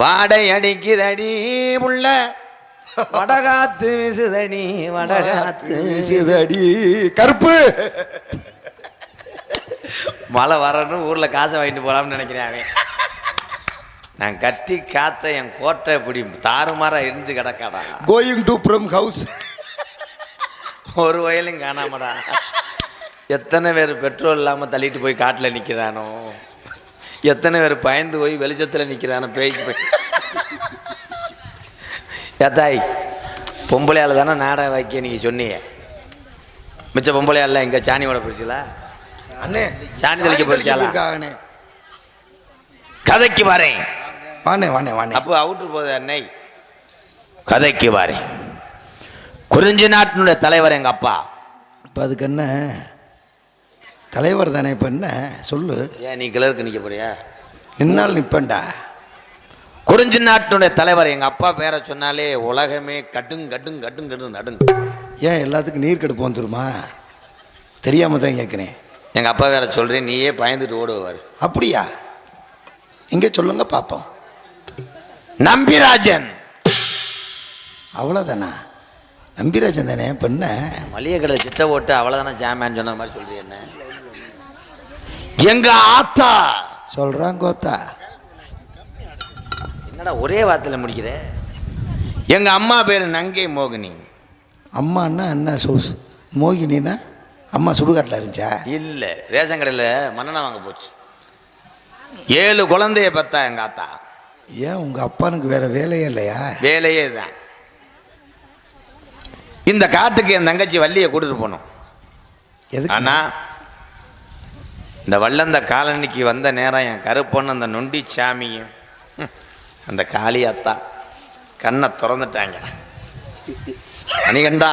வாடை அடிக்குதடி உள்ள வடகாத்து விசுதடி வடகாத்து விசுதடி கருப்பு மழை வரணும் ஊர்ல காசை வாங்கிட்டு போலாம்னு நினைக்கிறேன். நான் கட்டி காத்த என் கோட்டை இப்படி தாறுமாறா எரிஞ்சு கிடக்காடா. கோயிங் டு ஃப்ரம் ஹவுஸ் ஒரு வயலும் காணாமடா. எத்தனை பேர் பெட்ரோல் இல்லாமல் தள்ளிட்டு போய் காட்டில் நிற்கிறானோ, எத்தனை பேர் பயந்து போய் வெளிச்சத்தில் நிற்கிறானோ பேய்க்கு போய். ஏத்தாய் பொம்பளையால் தானே நாடக வைக்க நீங்கள் சொன்னீங்க. மிச்ச பொம்பளையால் எங்கே சாணி ஓட போயிடுச்சுல அண்ணே, சாணி தெளிக்க போயிடுச்சாலே. கதைக்கு வரேன் வானே வானே வானே. அப்போ அவுட்டு போகுது அன்னை. கதைக்கு வரேன். குறிஞ்சி நாட்டினுடைய தலைவர் எங்கள் அப்பா. இப்போ அதுக்கு என்ன தலைவர் தானே, இப்போ என்ன சொல்லு. ஏன் நீ கிளருக்கு நிற்க போறியா? நின்னால் நிற்பேன்டா. குறிஞ்சி நாட்டினுடைய தலைவர் எங்கள் அப்பா பேரை சொன்னாலே உலகமே கட்டுங் கட்டுங் கட்டுங் கட்டு நடுங்க. ஏன் எல்லாத்துக்கும் நீர் கடுப்பு வந்துருமா? தெரியாம தான் கேட்குறேன். எங்கள் அப்பா வேற சொல்கிறேன், நீயே பயந்துட்டு ஓடுவார். அப்படியா? இங்கே சொல்லுங்க பார்ப்போம். நம்பிராஜன். அவ்வளோதானா? நம்பிராஜன் தானே. இப்போ என்ன மளிகை கடை சிட்ட ஓட்டு அவ்வளோதானே ஜாமான்னு சொன்ன மாதிரி சொல்கிறேன். என்ன எங்க ஆத்தா சொல்கிறான் கோத்தா. என்னடா ஒரே வார்த்தையில் முடிக்கிற? எங்க அம்மா பேர் நங்கை மோகினி. அம்மான்னா என்ன மோகினா அம்மா சுடுகாட்டில் இருந்துச்சா? இல்லை, ரேஷன் கடையில் மண்ணெண்ணெய் வாங்க போச்சு. 7 குழந்தைய பெத்தா எங்க ஆத்தா. ஏன் உங்கள் அப்பானுக்கு வேற வேலையே இல்லையா? வேலையே தான். இந்த காட்டுக்கு என் தங்கச்சி வள்ளியை கூட்டிட்டு போனோம். ஆனா இந்த வள்ளந்த காலனிக்கு வந்த நேரம் என் கருப்பொண்ணு அந்த நொண்டி சாமியும் அந்த காளியாத்தா கண்ணை திறந்துட்டாங்க. அணிகண்டா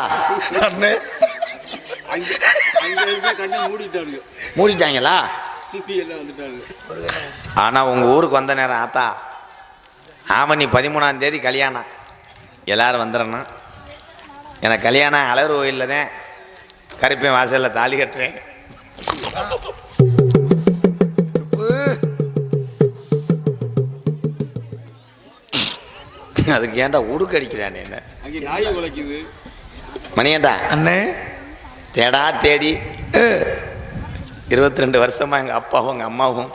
மூடிட்டாங்களா? ஆனா உங்க ஊருக்கு வந்த நேரம் ஆத்தா ஆவணி 13ஆம் தேதி கல்யாணம், எல்லாரும் வந்துடணும். எனக்கு கல்யாணம் அழகர் கோயிலில் தான். கருப்பேன் வாசலில் தாலி கட்டுறேன். அதுக்கு ஏன்டா உடுக்கு அடிக்கிறான் என்ன? மணியண்டா அண்ணே, தேடா தேடி 22 வருஷமா எங்கள் அப்பாவும் எங்கள் அம்மாவும்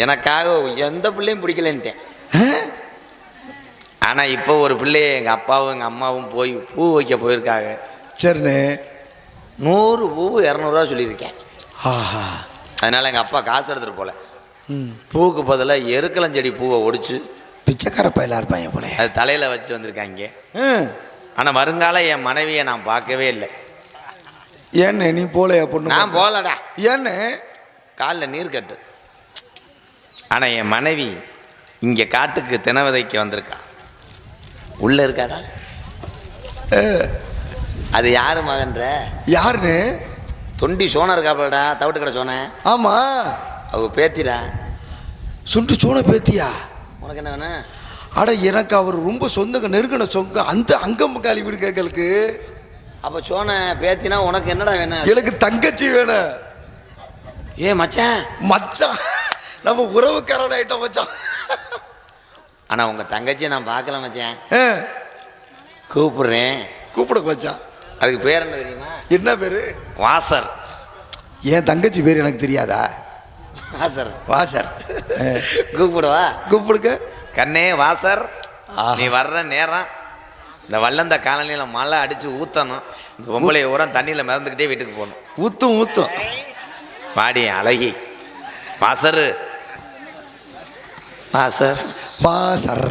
எனக்காக எந்த பிள்ளையும் பிடிக்கலன்ட்டேன். ஆனால் இப்போ ஒரு பிள்ளைய எங்கள் அப்பாவும் எங்கள் அம்மாவும் போய் பூ வைக்க போயிருக்காங்க. சரிண்ணே. 100 பூவு 200 சொல்லியிருக்கேன். ஆஹா. அதனால் எங்கள் அப்பா காசு எடுத்துகிட்டு போகல. பூவுக்கு பதிலாக எருக்கலஞ்செடி பூவை ஒடிச்சு பிச்சைக்கார பயிலாக இருப்பாங்க போல, அது தலையில் வச்சுட்டு வந்திருக்காங்க. ஆனால் வருங்கால என் மனைவியை நான் பார்க்கவே இல்லை. ஏன்னு நீ போலையா பொண்ணு? நான் போகலடா. ஏன்னு காலில் நீர் கட்டு. ஆனால் என் மனைவி இங்கே காட்டுக்கு தினவதைக்கு வந்திருக்கா. உள்ளே இருக்காடா. அது யாரு மகன்ற? யாருன்னு? தொண்டி சோனா இருக்காப்படா, தவிட்டு கடை சோன. ஆமா, அவ பேத்திடா. சுண்டு சோன பேத்தியா? உனக்கு என்ன வேணும்? அட எனக்கு அவர் ரொம்ப சொந்தங்க, நெருங்கின சொங்க. அந்த அங்கம் காலி வீடு கேட்கலுக்கு. அப்போ சோன பேத்தினா உனக்கு என்னடா வேணும்? எனக்கு தங்கச்சி வேணும். ஏ மச்சான், மச்சான் நம்ம உறவுக்காரன் ஆயிட்டோம் மச்சான். ஆனால் உங்கள் தங்கச்சியை நான் பார்க்கல மச்சான். கூப்பிடுறேன். கூப்பிட மச்சான். அதுக்கு பேர் என்ன தெரியுமா? என்ன பேரு? வாசர். என் தங்கச்சி பேர் எனக்கு தெரியாதா? வாசர். வாசர். கூப்பிடுவா? கூப்பிடுங்க. கண்ணே வாசர், நீ வர்ற நேரம் இந்த வள்ளந்த காலனியில் மழை அடித்து ஊற்றணும். இந்த பொம்பளை உரம் தண்ணியில் மிதந்துக்கிட்டே வீட்டுக்கு போகணும். ஊற்றும் ஊற்றும். பாடி அழகி வாசரு. வாசர் வாசர்.